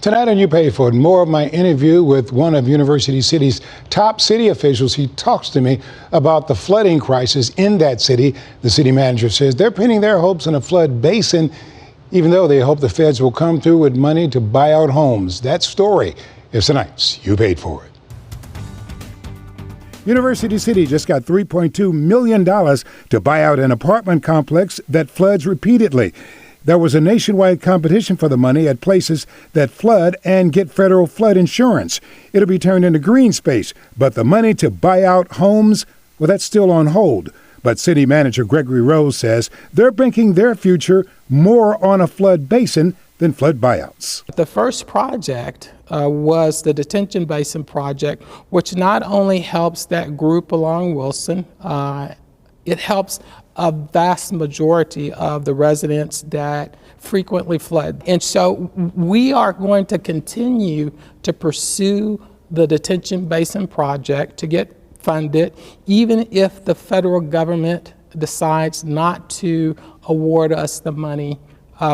Tonight on You Paid For It, more of my interview with one of University City's top city officials. He talks to me about the flooding crisis in that city. The city manager says they're pinning their hopes on a flood basin, even though they hope the feds will come through with money to buy out homes. That story is tonight's You Paid For It. University City just got $3.2 million to buy out an apartment complex that floods repeatedly. There was a nationwide competition for the money at places that flood and get federal flood insurance. It'll be turned into green space, but the money to buy out homes, well, that's still on hold. But City Manager Gregory Rose says they're banking their future more on a flood basin than flood buyouts. The first project was the detention basin project, which not only helps that group along Wilson, it helps a vast majority of the residents that frequently flood. And so we are going to continue to pursue the detention basin project to get funded, even if the federal government decides not to award us the money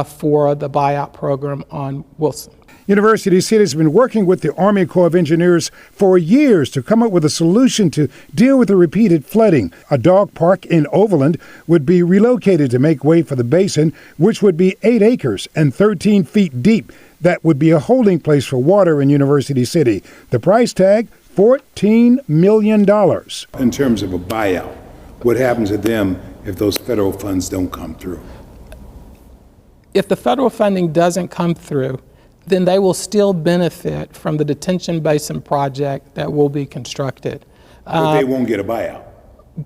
for the buyout program on Wilson. University City has been working with the Army Corps of Engineers for years to come up with a solution to deal with the repeated flooding. A dog park in Overland would be relocated to make way for the basin, which would be 8 acres and 13 feet deep. That would be a holding place for water in University City. The price tag, $14 million. In terms of a buyout, what happens to them if those federal funds don't come through? If the federal funding doesn't come through, then they will still benefit from the detention basin project that will be constructed. But they won't get a buyout.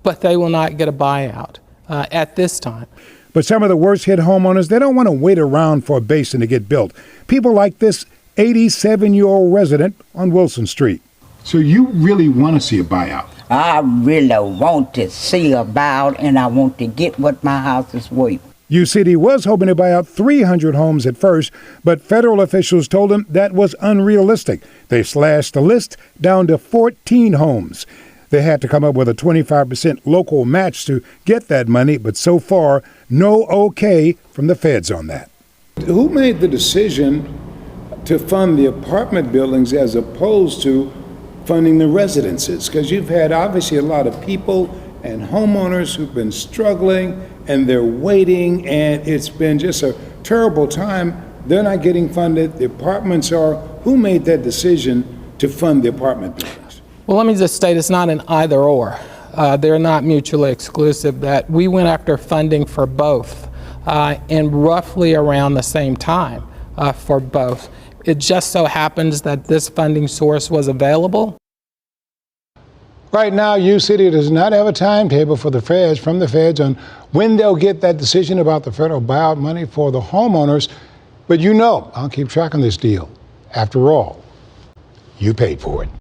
But they will not get a buyout at this time. But some of the worst hit homeowners, they don't want to wait around for a basin to get built. People like this 87-year-old resident on Wilson Street. So you really want to see a buyout? I really want to see a buyout, and I want to get what my house is worth. UCity was hoping to buy out 300 homes at first, but federal officials told them that was unrealistic. They slashed the list down to 14 homes. They had to come up with a 25% local match to get that money, but so far, no okay from the feds on that. Who made the decision to fund the apartment buildings as opposed to funding the residences? Because you've had obviously a lot of people and homeowners who've been struggling, and they're waiting, and it's been just a terrible time. They're not getting funded. The apartments are. Who made that decision to fund the apartment buildings? Well, let me just state it's not an either or. They're not mutually exclusive. That we went after funding for both, and roughly around the same time for both. It just so happens that this funding source was available. Right now, UCity does not have a timetable from the feds on when they'll get that decision about the federal buyout money for the homeowners. But you know, I'll keep track on this deal. After all, you paid for it.